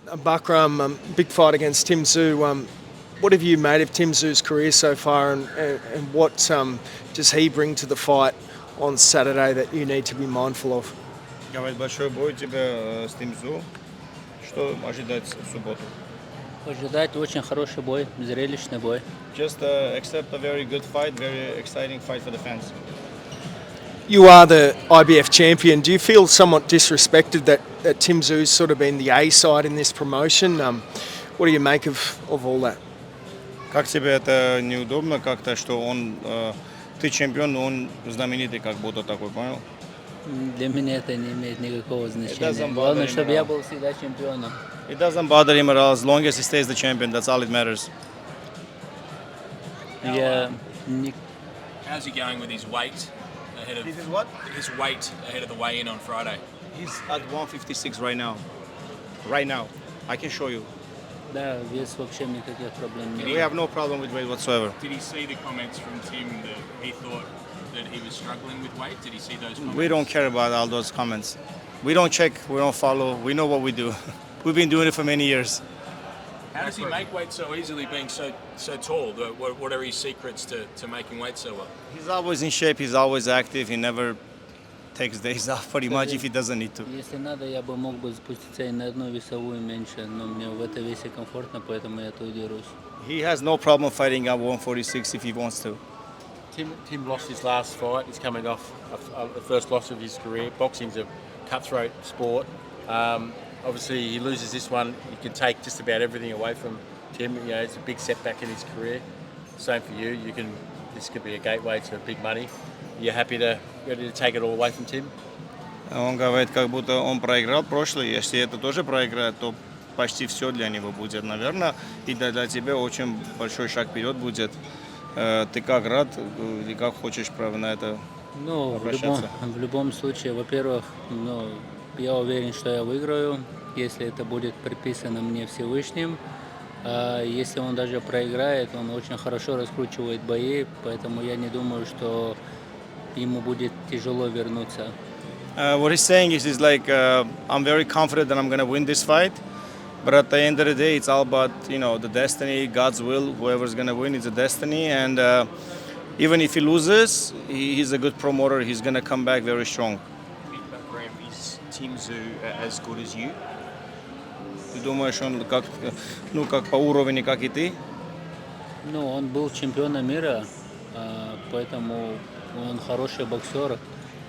Bakhram, big fight against Tim Tszyu. What have you made of Tim Tszyu's career so far, and what does he bring to the fight on Saturday that you need to be mindful of? Говорит, большой бой у тебя с Tim Tszyu. Что ожидать в субботу? Ожидать очень хороший бой, зрелищный бой. Just accept a very good fight, very exciting fight for the fans. You are the IBF champion. Do you feel somewhat disrespected that Tim Tszyu's sort of been the A side in this promotion? What do you make of all that? Как тебе это неудобно как-то, что ты чемпион, но он знаменитый как будто такой, понял? Для меня это не имеет никакого значения. doesn't bother Главное, him чтобы at я all. был всегда чемпионом. It doesn't bother him at all as long as he stays the champion. That's all it matters. Я не- How's he going with his weight ahead of This is what? his weight ahead of the weigh-in on Friday? He's at 156 right now. Right now. I can show you. Да, вес вообще никаких проблем нет. We have no problem with weight whatsoever. Did he see the comments from Tim that he thought that he was struggling with weight? Did he see those comments? We don't care about all those comments. We don't check, we don't follow. We know what we do. We've been doing it for many years. How does he make weight so easily, being so tall? What are his secrets to making weight so well? He's always in shape, he's always active, he never takes days off pretty much if he doesn't need to. Если надо, я бы мог бы спуститься и на одну весовую меньше, но мне в этой весе комфортно, поэтому я тут дерусь. He has no problem fighting at 146 if he wants to. Tim lost his last fight. He's coming off the first loss of his career. Boxing's a cutthroat sport. Obviously, he loses this one. You can take just about everything away from Tim. You know, it's a big setback in his career. Same for you. This could be a gateway to big money. You're ready to take it all away from Tim? Он говорит, как будто он проиграл прошлый. Если это тоже проиграет, то почти все для него будет, наверное. И для тебя очень большой шаг вперед будет. Ты как рад и как хочешь на это Ну, обращаться? в любом случае, во-первых, я уверен, что я выиграю, если это будет приписано мне Всевышним. Если он даже проиграет, он очень хорошо раскручивает бои, поэтому я не думаю, что ему будет тяжело вернуться. What he's saying is like, I'm very confident that I'm going to win this fight. But at the end of the day, it's all about, the destiny, God's will. Whoever's going to win, it's a destiny. And even if he loses, he's a good promoter. He's going to come back very strong. Bakhram, is Tim Tszyu as good as you? Ты думаешь, он как по уровню, как и ты? Ну, он был чемпионом мира, поэтому он хороший боксер.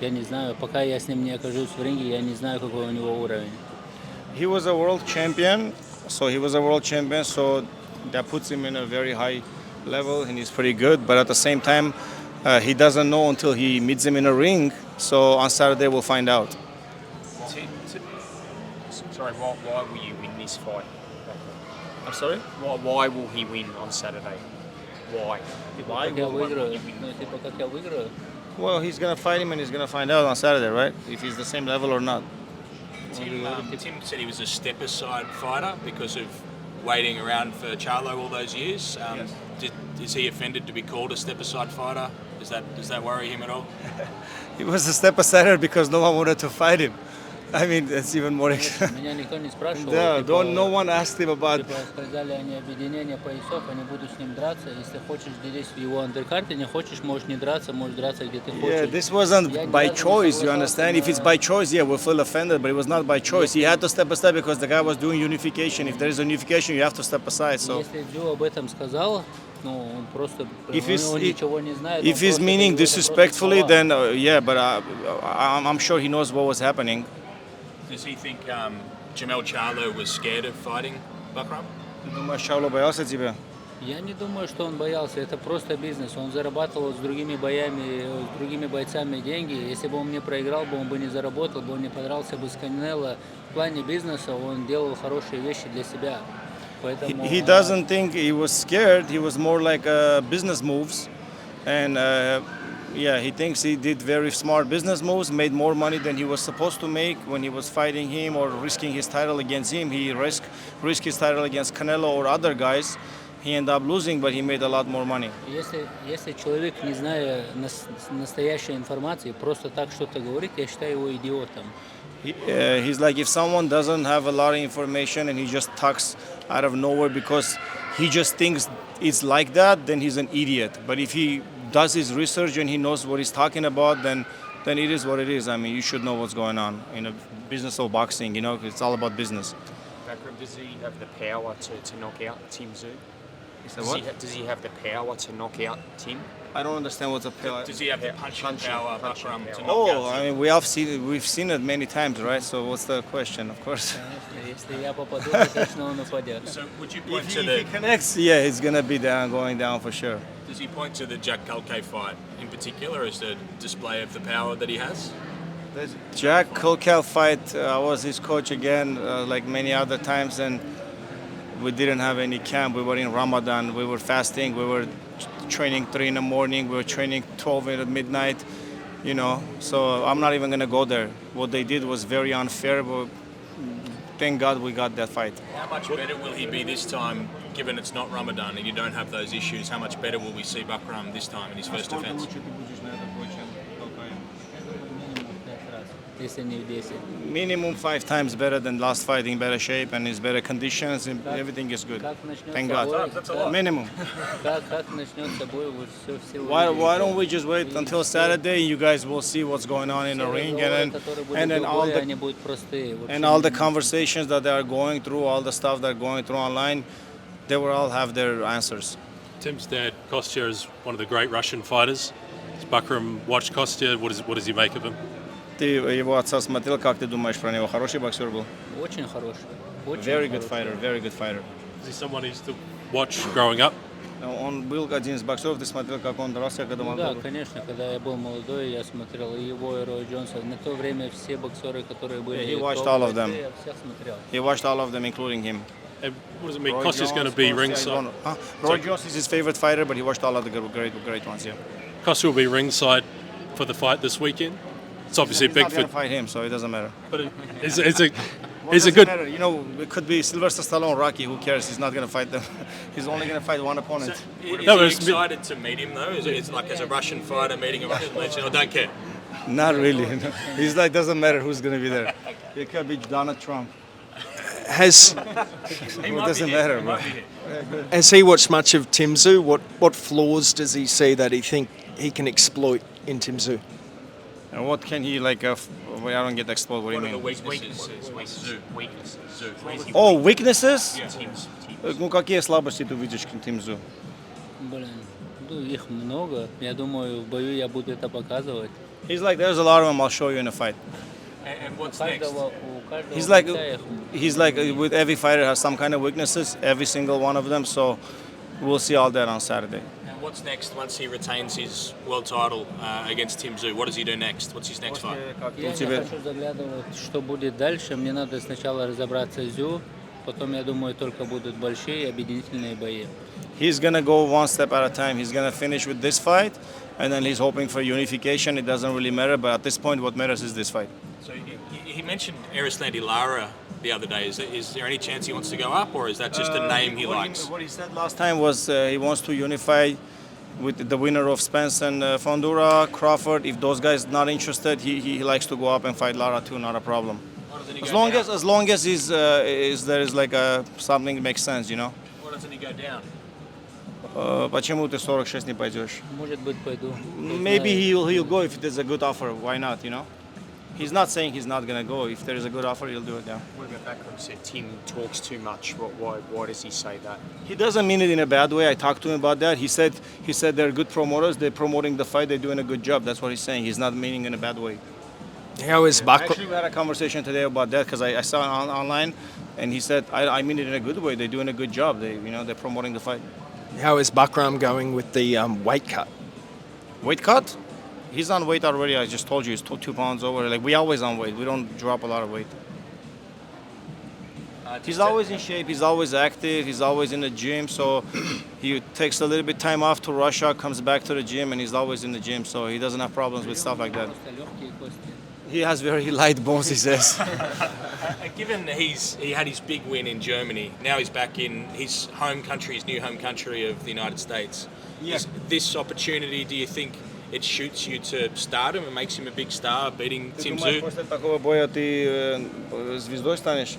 Я не знаю, пока я с ним не окажусь в ринге, я не знаю, какой у него уровень. He was a world champion, so that puts him in a very high level, and he's pretty good. But at the same time, he doesn't know until he meets him in a ring. So on Saturday, we'll find out. Sorry, why will you win this fight? I'm sorry? Why will he win on Saturday? Why? Why Как я will- выиграю, как я выиграю. Well, he's gonna fight him, and he's gonna find out on Saturday, right? If he's the same level or not. Tim said he was a step-aside fighter because of waiting around for Charlo all those years. Is he offended to be called a step-aside fighter? Does that worry him at all? He was a step asider because no one wanted to fight him. I mean, that's even more. Меня никто не спрашивал. Yeah, типа, no one asked him about. Сказали они объединение поясов, они будут с ним драться. Если хочешь, делись в его андеркарте, не хочешь, можешь не драться, можешь драться где ты хочешь. Yeah, this wasn't Я ни by разу не choice, you соглашался understand? If it's by choice, yeah, we'll feel offended, but it was not by choice. He had to step aside because the guy was doing unification. If there is a unification, you have to step aside. So Если Дзю об этом сказал, он просто if he's, он ничего не знает. if он he's просто meaning говорит это просто disrespectfully, слова. then yeah, but I'm sure he knows what was happening. Does he think Jamel Charlo was scared of fighting Bakhram? Ты думаешь, Шарло боялся тебя? Я не думаю, что он боялся. Это просто бизнес. Он зарабатывал с другими боями, с другими бойцами деньги. Если бы он не проиграл, он бы не заработал, он не подрался бы с Канело. В плане бизнеса он делал хорошие вещи для себя. Поэтому He doesn't think he was scared. He was more like business moves, and yeah, he thinks he did very smart business moves, made more money than he was supposed to make when he was fighting him or risking his title against him. He risked his title against Canelo or other guys. He ended up losing, but he made a lot more money. Если человек, не зная настоящей информации, просто так что-то говорит, я считаю его идиотом. He's like, if someone doesn't have a lot of information and he just talks out of nowhere because he just thinks it's like that, then he's an idiot. But if he does his research and he knows what he's talking about, then it is what it is. I mean, you should know what's going on in a business of boxing. You know, it's all about business. Bakhram, does he have the power to knock out Tim Tszyu? Does he have the power to knock out Tim? I don't understand what's a Does he have the punching power, Bakhram, to knock Oh, out I Tim? mean, we've seen it many times, right? So what's the question? Of course. Конечно, если я попаду, то точно он упадет. So would you point If to he the connects, yeah, he's gonna be going down for sure. Does he point to the Jack Culcay fight in particular as a display of the power that he has? The Jack Culcay fight, I was his coach again, like many other times, and we didn't have any camp. We were in Ramadan. We were fasting. We were training 3 in the morning. We were training 12 at midnight. You know, so I'm not even gonna go there. What they did was very unfair, but thank God we got that fight. How much better will he be this time, given it's not Ramadan and you don't have those issues? How much better will we see Bakhram this time in his first defense? Если не в 10. Minimum 5 times better than last fight, in better shape and in better conditions, and everything is good. Как начнется Thank God. бой, Minimum. как начнется бой, вы все Why don't we just wait until Saturday? You guys will see what's going on in the ring, and then all the они будут простые. and all the conversations that they are going through, all the stuff they're going through online, they will all have their answers. Tim's dad, Kostya, is one of the great Russian fighters. Has Bakhram watched Kostya? What does he make of him? Ты его отца смотрел, как ты думаешь про него? Хороший боксер был? Очень хороший. Очень Very good хороший. fighter, very good fighter. Is he someone he used to watch growing up? Он был один из боксеров, ты смотрел, как он дрался, когда Ну он да, был? конечно, когда я был молодой, я смотрел и его, и Роя Джонса. На то время все боксеры, которые были he watched топовые, all of them. я всех смотрел. He watched all of them, including him. And what does it mean? Roy Kostya's going to Jones, be Kostya, ringside. Roy Jones is his favorite fighter, but he watched all of the great ones, yeah. Kostya will be ringside for the fight this weekend. It's obviously He's big not going for, to fight him, so it doesn't matter. but it's a What it's a does it good. matter? You know, it could be Sylvester Stallone, Rocky, who cares? He's not going to fight them. He's only going to fight one opponent. Is No, he it's- excited to meet him though? Is it like as a Russian fighter meeting a Russian legend? I don't care. Not really. He's like, doesn't matter who's going to be there. It could be Donald Trump. Has It doesn't matter, bro. has he watched much of Tim Tszyu? What flaws does he see that he think he can exploit in Tim Tszyu? And what can he, like, I don't get exposed. What do you What are the mean? weaknesses? Weaknesses. Oh, weaknesses? Tim's. Ну, какие слабости ты видишь к Tim Tszyu? Блин, ну их много. Я думаю, в бою я буду это показывать. He's like, there's a lot of them, I'll show you in a fight. And У what's next? каждого He's like, бойца их he's like, with every fighter has some kind of weaknesses, every single one of them, so we'll see all that on Saturday. And what's next once he retains his world title against Tim Tszyu? What does he do next? What's his next fight? Я не хочу заглядывать, что будет дальше. Мне надо сначала разобраться с Зю, потом, я думаю, только будут большие объединительные бои. He's gonna go one step at a time. He's gonna finish with this fight, and then he's hoping for unification. It doesn't really matter, but at this point, what matters is this fight. So he mentioned Arislandi Lara the other day. Is there any chance he wants to go up, or is that just a name he likes? What he said last time was he wants to unify with the winner of Spence and Fondura, Crawford. If those guys not interested, he likes to go up and fight Lara too. Not a problem. Why doesn't he As go long down? as there is like something that makes sense, you know. Why doesn't he go down? Почему ты 46 не пойдешь? Может быть, пойду. Не Maybe знаю. he'll go if there's a good offer. Why not? You know. He's not saying he's not gonna go. If there is a good offer, he'll do it. Yeah. What about Bakhram said Tim talks too much? Why does he say that? He doesn't mean it in a bad way. I talked to him about that. He said they're good promoters. They're promoting the fight. They're doing a good job. That's what he's saying. He's not meaning in a bad way. How is Bakhram? Actually, we had a conversation today about that because I saw it online, and he said I mean it in a good way. They're doing a good job. They're promoting the fight. How is Bakhram going with the weight cut? Weight cut? He's on weight already. I just told you he's 2 pounds over. Like we always on weight. We don't drop a lot of weight. He's always in shape. He's always active. He's always in the gym. So he takes a little bit time off to Russia, comes back to the gym, and he's always in the gym. So he doesn't have problems with stuff like that. Просто легкие кости. He has very light bones, he says. Given he had his big win in Germany, now he's back in his home country, his new home country of the United States. Yeah. Is this opportunity, do you think it shoots you to stardom and makes him a big star, beating Tim Tszyu? После такого боя ты звездой станешь?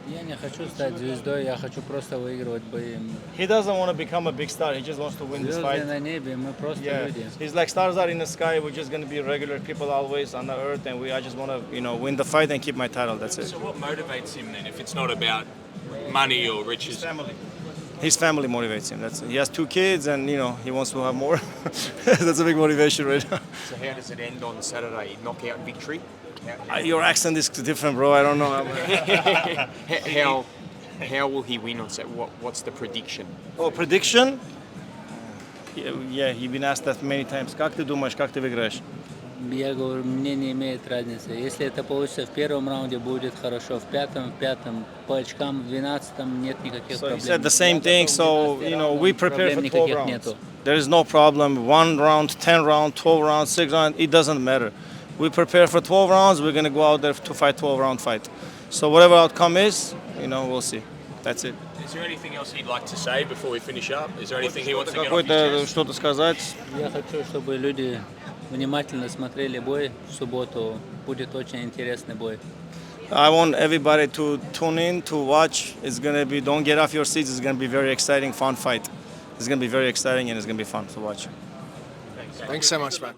Я не хочу стать звездой, я хочу просто выигрывать бои. He doesn't want to become a big star. He just wants to win this Звезды fight. на небе, мы просто Yeah, люди. he's like stars are in the sky. We're just gonna be regular people always on the earth, and I just want to, win the fight and keep my title. That's it. So what motivates him then, if it's not about money or riches? His family motivates him. He has 2 kids, and he wants to have more. That's a big motivation right now. So how does it end on Saturday? Knockout victory? Your accent is different, bro. I don't know. How will he win on Saturday? What's the prediction? Oh, prediction? Yeah, you've been asked that many times. Как ты думаешь, как ты выиграешь? Я говорю, мне не имеет разницы. Если это получится в первом раунде, будет хорошо. В пятом, по очкам, в 12-м нет никаких So he проблем. said the same thing. So, we prepare for 12 Проблем rounds. никаких нету. There is no problem. 1 round, 10 round, 12 rounds, 6 rounds. It doesn't matter. We prepare for 12 rounds. We're going to go out there to fight 12-round fight. So whatever outcome is, we'll see. That's it. Is there anything else he'd like to say before we finish up? Is there anything he wants to get off his Какое-то chest? что-то сказать? Я хочу, чтобы люди внимательно смотрели бой в субботу. Будет очень интересный бой. I want everybody to tune in, to watch. It's going to be, don't get off your seats. It's going to be very exciting, fun fight. It's going to be very exciting and it's going to be fun to watch. Thanks so much, mate.